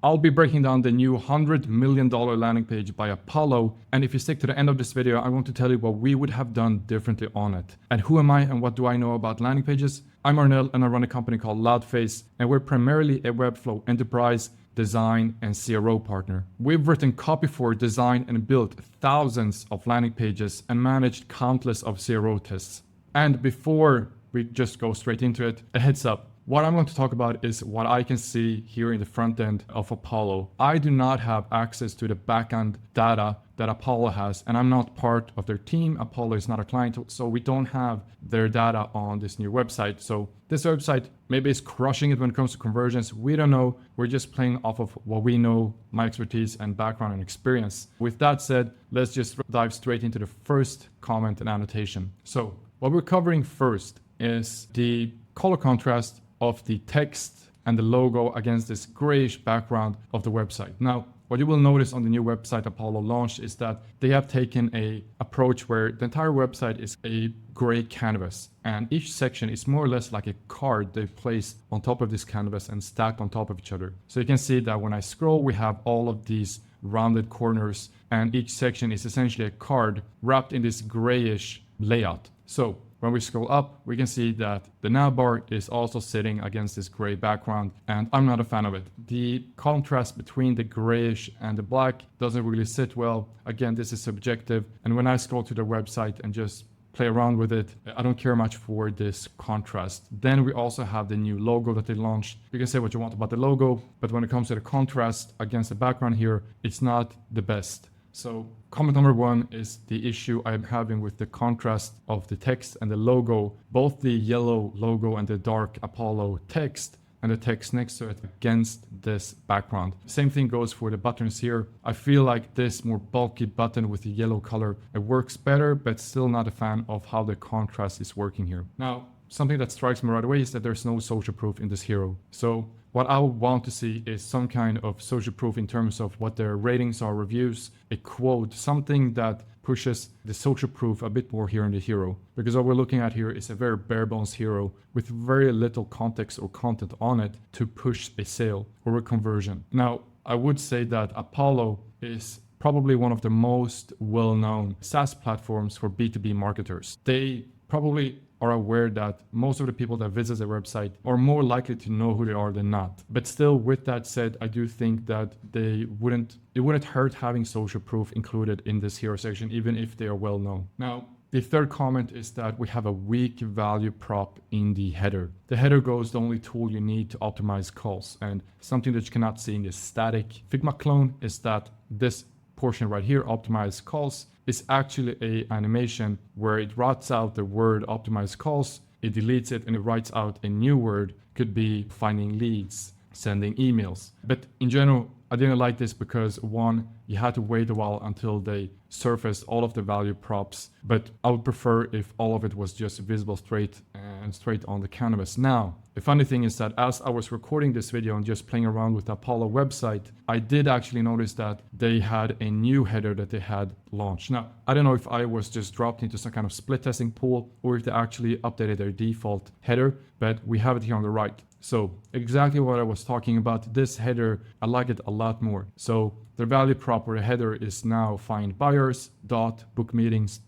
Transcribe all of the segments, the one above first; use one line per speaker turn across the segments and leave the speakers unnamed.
I'll be breaking down the new $100 million landing page by Apollo. And if you stick to the end of this video, I want to tell you what we would have done differently on it. And who am I and what do I know about landing pages? I'm Arnell and I run a company called Loudface, and we're primarily a Webflow enterprise, design, and CRO partner. We've written copy for, designed, and built thousands of landing pages and managed countless of CRO tests. And before we just go straight into it, a heads up. What I'm going to talk about is what I can see here in the front end of Apollo. I do not have access to the backend data that Apollo has, and I'm not part of their team. Apollo is not a client, so we don't have their data on this new website. So this website maybe is crushing it when it comes to conversions. We don't know. We're just playing off of what we know, my expertise and background and experience. With that said, let's just dive straight into the first comment and annotation. So what we're covering first is the color contrast of the text and the logo against this grayish background of the website. Now, what you will notice on the new website Apollo launched is that they have taken an approach where the entire website is a gray canvas, and each section is more or less like a card they place on top of this canvas and stacked on top of each other. So you can see that when I scroll, we have all of these rounded corners, and each section is essentially a card wrapped in this grayish layout. So when we scroll up, we can see that the nav bar is also sitting against this gray background, and I'm not a fan of it. The contrast between the grayish and the black doesn't really sit well. Again, this is subjective, and when I scroll to the website and just play around with it, I don't care much for this contrast. Then we also have the new logo that they launched. You can say what you want about the logo, but when it comes to the contrast against the background here, it's not the best. So comment number one is the issue I'm having with the contrast of the text and the logo, both the yellow logo and the dark Apollo text and the text next to it against this background. Same thing goes for the buttons here. I feel like this more bulky button with the yellow color, it works better, but still not a fan of how the contrast is working here. Now, something that strikes me right away is that there's no social proof in this hero. So what I would want to see is some kind of social proof in terms of what their ratings are, reviews, a quote, something that pushes the social proof a bit more here in the hero. Because what we're looking at here is a very bare bones hero with very little context or content on it to push a sale or a conversion. Now, I would say that Apollo is probably one of the most well-known SaaS platforms for B2B marketers. They probably are aware that most of the people that visit their website are more likely to know who they are than not. But still, with that said, I do think that it wouldn't hurt having social proof included in this hero section, even if they are well known. Now, the third comment is that we have a weak value prop in the header. The header goes the only tool you need to optimize calls, and something that you cannot see in this static Figma clone is that this portion right here, optimize calls, is actually a animation where it writes out the word optimize calls, it deletes it, and it writes out a new word. Could be finding leads, sending emails. But in general, I didn't like this because one, you had to wait a while until they surfaced all of the value props, but I would prefer if all of it was just visible straight on the canvas. Now, the funny thing is that as I was recording this video and just playing around with the Apollo website, I did actually notice that they had a new header that they had launched. Now, I don't know if I was just dropped into some kind of split testing pool or if they actually updated their default header, but we have it here on the right. So exactly what I was talking about, this header, I like it a lot more. So their value prop or header is now find buyers, book meetings,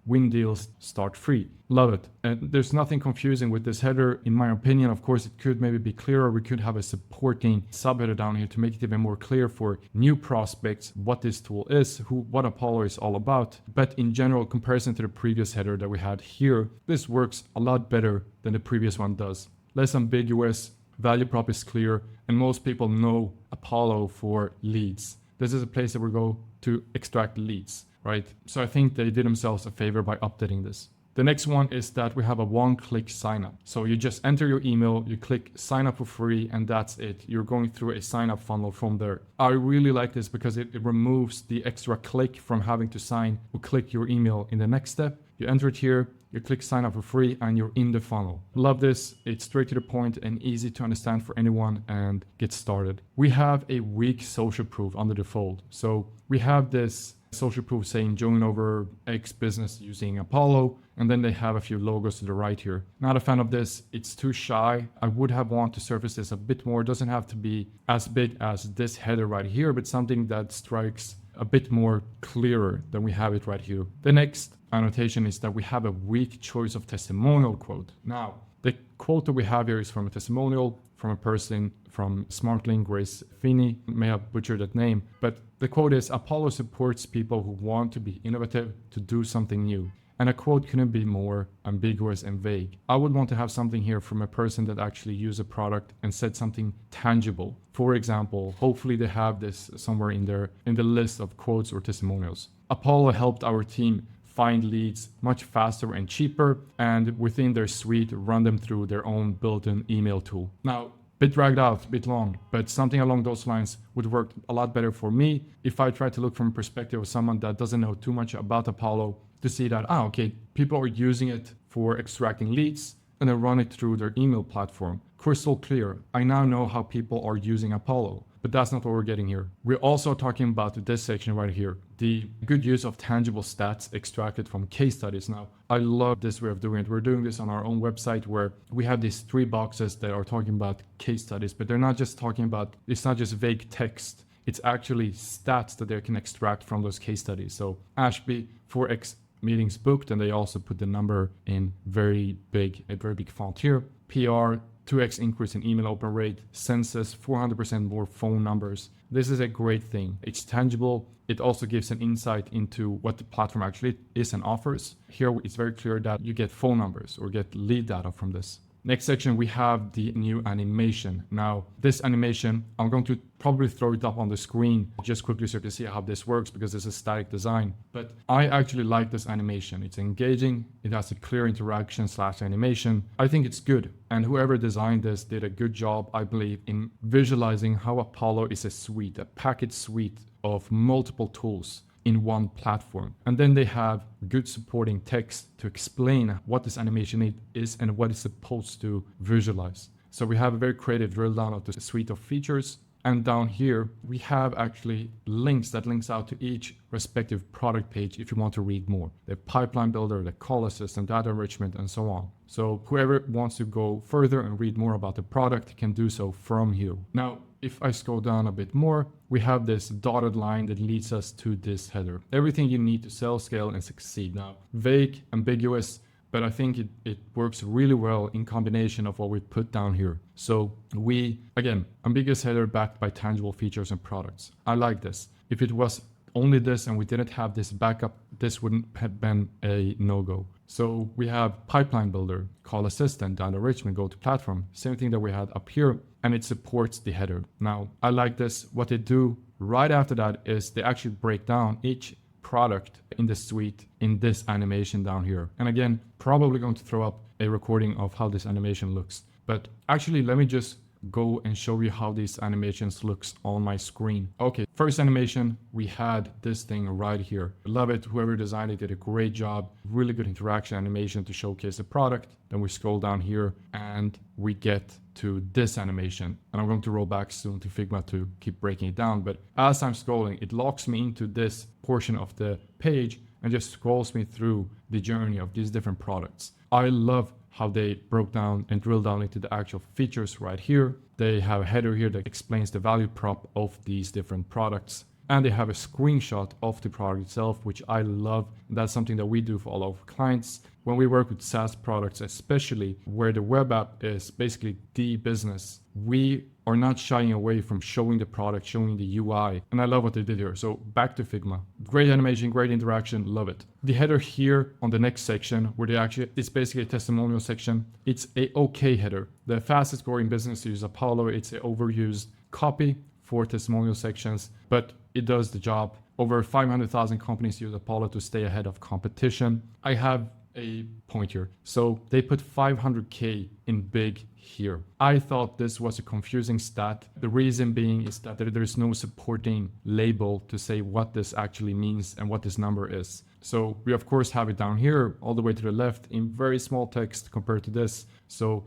win deals, start free. Love it. And there's nothing confusing with this header. In my opinion, of course, it could maybe be clearer. We could have a supporting subheader down here to make it even more clear for new prospects what this tool is, what Apollo is all about. But in general, comparison to the previous header that we had here, this works a lot better than the previous one does. Less ambiguous, value prop is clear, and most people know Apollo for leads. This is a place that we go to extract leads, right? So I think they did themselves a favor by updating this. The next one is that we have a one-click sign-up. So you just enter your email, you click sign up for free, and that's it. You're going through a sign-up funnel from there. I really like this because it removes the extra click from having to sign or click your email in the next step. You enter it here, you click sign up for free, and you're in the funnel. Love this. It's straight to the point and easy to understand for anyone and get started. We have a weak social proof under the fold. So we have this social proof saying join over X business using Apollo, and then they have a few logos to the right here. Not a fan of this. It's too shy. I would have wanted to surface this a bit more. It doesn't have to be as big as this header right here, but something that strikes a bit more clearer than we have it right here. The next annotation is that we have a weak choice of testimonial quote. Now, the quote that we have here is from a testimonial from a person from SmartLink, Grace Feeney. May have butchered that name, but the quote is, Apollo supports people who want to be innovative, to do something new. And a quote couldn't be more ambiguous and vague. I would want to have something here from a person that actually used a product and said something tangible. For example, hopefully they have this somewhere in the list of quotes or testimonials. Apollo helped our team find leads much faster and cheaper, and within their suite, run them through their own built-in email tool. Now, bit dragged out, bit long, but something along those lines would work a lot better for me if I try to look from a perspective of someone that doesn't know too much about Apollo, to see that, okay, people are using it for extracting leads and then run it through their email platform. Crystal clear. I now know how people are using Apollo, but that's not what we're getting here. We're also talking about this section right here, the good use of tangible stats extracted from case studies. Now, I love this way of doing it. We're doing this on our own website where we have these 3 boxes that are talking about case studies, but they're not just talking about, it's not just vague text. It's actually stats that they can extract from those case studies. So Ashby, 4x meetings booked, and they also put the number in a very big font here. PR, 2x increase in email open rate. Census, 400% more phone numbers. This is a great thing. It's tangible. It also gives an insight into what the platform actually is and offers. Here, it's very clear that you get phone numbers or get lead data from this. Next section, we have the new animation. Now, this animation, I'm going to probably throw it up on the screen just quickly so you can see how this works, because it's a static design. But I actually like this animation. It's engaging. It has a clear interaction / animation. I think it's good. And whoever designed this did a good job, I believe, in visualizing how Apollo is a suite, a package suite of multiple tools in one platform. And then they have good supporting text to explain what this animation is and what it's supposed to visualize. So we have a very creative drill down of the suite of features. And down here, we have actually links that links out to each respective product page if you want to read more. The pipeline builder, the call assistant, data enrichment, and so on. So whoever wants to go further and read more about the product can do so from here. Now, if I scroll down a bit more, we have this dotted line that leads us to this header. Everything you need to sell, scale, and succeed. Now, vague, ambiguous, but I think it works really well in combination of what we put down here. So again, ambiguous header backed by tangible features and products. I like this. If it was only this and we didn't have this backup, this wouldn't have been a no-go. So we have pipeline builder, call assistant, data enrichment, go to platform, same thing that we had up here, and it supports the header. Now, I like this. What they do right after that is they actually break down each product in the suite in this animation down here. And again, probably going to throw up a recording of how this animation looks. But actually, let me just go and show you how these animations looks on my screen. Okay, first animation, we had this thing right here. Love it. Whoever designed it did a great job. Really good interaction animation to showcase the product. Then we scroll down here and we get to this animation. And I'm going to roll back soon to Figma to keep breaking it down. But as I'm scrolling, it locks me into this portion of the page and just scrolls me through the journey of these different products. I love how they broke down and drilled down into the actual features right here. They have a header here that explains the value prop of these different products. And they have a screenshot of the product itself, which I love. That's something that we do for all of our clients. When we work with SaaS products, especially where the web app is basically the business, we are not shying away from showing the product, showing the UI. And I love what they did here. So back to Figma. Great animation, great interaction, love it. The header here on the next section, where it's basically a testimonial section. It's a okay header. The fastest growing business to use Apollo. It's an overused copy for testimonial sections, but it does the job. Over 500,000 companies use Apollo to stay ahead of competition. I have a point here. So they put 500K in big here. I thought this was a confusing stat. The reason being is that there is no supporting label to say what this actually means and what this number is. So we of course have it down here all the way to the left in very small text compared to this. So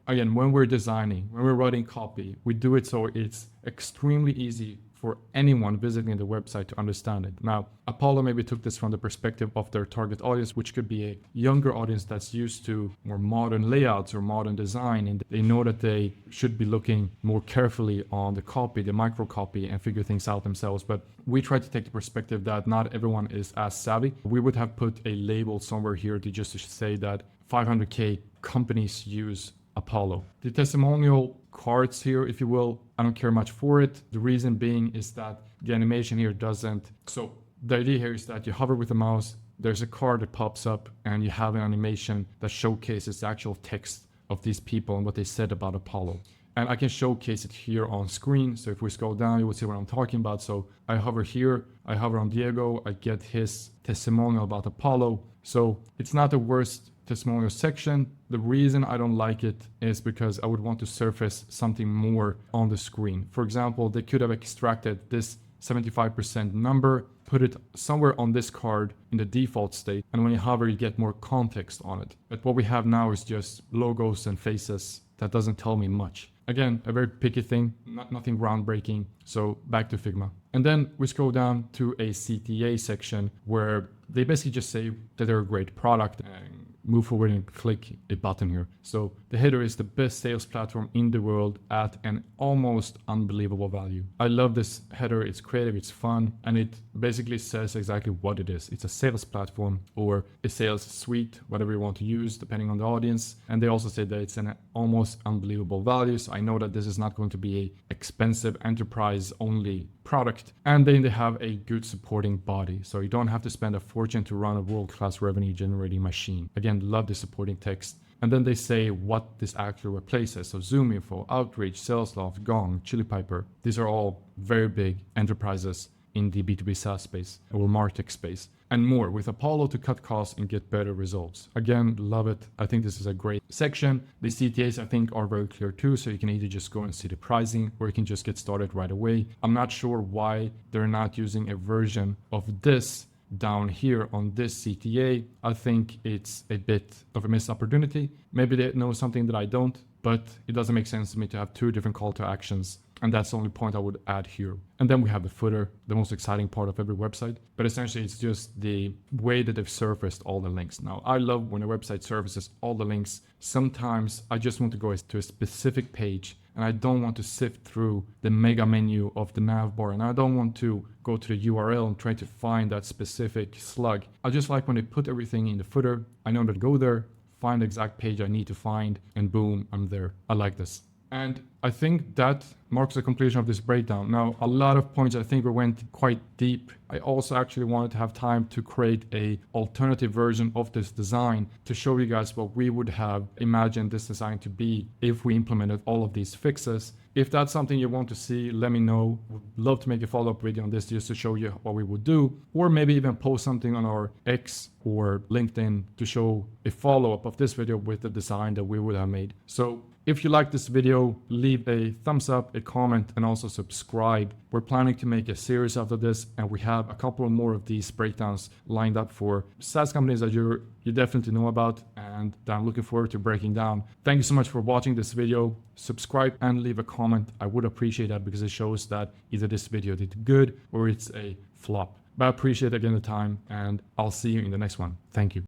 again, when we're designing, when we're writing copy, we do it so it's extremely easy for anyone visiting the website to understand it. Now, Apollo maybe took this from the perspective of their target audience, which could be a younger audience that's used to more modern layouts or modern design, and they know that they should be looking more carefully on the copy, the micro copy, and figure things out themselves. But we try to take the perspective that not everyone is as savvy. We would have put a label somewhere here to just say that 500K companies use Apollo. The testimonial cards here, if you will, I don't care much for it. The reason being is that the animation here doesn't. So the idea here is that you hover with the mouse, there's a card that pops up, and you have an animation that showcases the actual text of these people and what they said about Apollo. And I can showcase it here on screen. So if we scroll down, you will see what I'm talking about. So I hover here, I hover on Diego, I get his testimonial about Apollo. So it's not the worst testimonial section. The reason I don't like it is because I would want to surface something more on the screen. For example, they could have extracted this 75% number, put it somewhere on this card in the default state, and when you hover, you get more context on it. But what we have now is just logos and faces. That doesn't tell me much. Again, a very picky thing, nothing groundbreaking. So back to Figma. And then we scroll down to a CTA section where they basically just say that they're a great product and move forward and click a button here. So the header is the best sales platform in the world at an almost unbelievable value. I love this header. It's creative, it's fun, and it basically says exactly what it is. It's a sales platform or a sales suite, whatever you want to use, depending on the audience. And they also say that it's an almost unbelievable value. So I know that this is not going to be a expensive enterprise only product. And then they have a good supporting body. So you don't have to spend a fortune to run a world-class revenue generating machine. Again, love the supporting text. And then they say what this actually replaces. So Zoom Info, Outreach, Salesloft, Gong, Chili Piper. These are all very big enterprises in the B2B SaaS space or MarTech space, and more, with Apollo to cut costs and get better results. Again, love it. I think this is a great section. The CTAs I think are very clear too, so you can either just go and see the pricing or you can just get started right away. I'm not sure why they're not using a version of this down here on this CTA. I think it's a bit of a missed opportunity. Maybe they know something that I don't, but it doesn't make sense to me to have two different call to actions. And that's the only point I would add here. And then we have the footer, the most exciting part of every website. But essentially, it's just the way that they've surfaced all the links. Now, I love when a website surfaces all the links. Sometimes I just want to go to a specific page and I don't want to sift through the mega menu of the nav bar. And I don't want to go to the URL and try to find that specific slug. I just like when they put everything in the footer. I know that to go there, find the exact page I need to find, and boom, I'm there. I like this. And I think that marks the completion of this breakdown. Now, a lot of points I think we went quite deep. I also actually wanted to have time to create a alternative version of this design to show you guys what we would have imagined this design to be if we implemented all of these fixes. If that's something you want to see, let me know. Would love to make a follow-up video on this just to show you what we would do, or maybe even post something on our X or LinkedIn to show a follow-up of this video with the design that we would have made. So if you like this video, leave a thumbs up, a comment, and also subscribe. We're planning to make a series after this, and we have a couple more of these breakdowns lined up for SaaS companies that you definitely know about and that I'm looking forward to breaking down. Thank you so much for watching this video. Subscribe and leave a comment. I would appreciate that because it shows that either this video did good or it's a flop. But I appreciate again the time, and I'll see you in the next one. Thank you.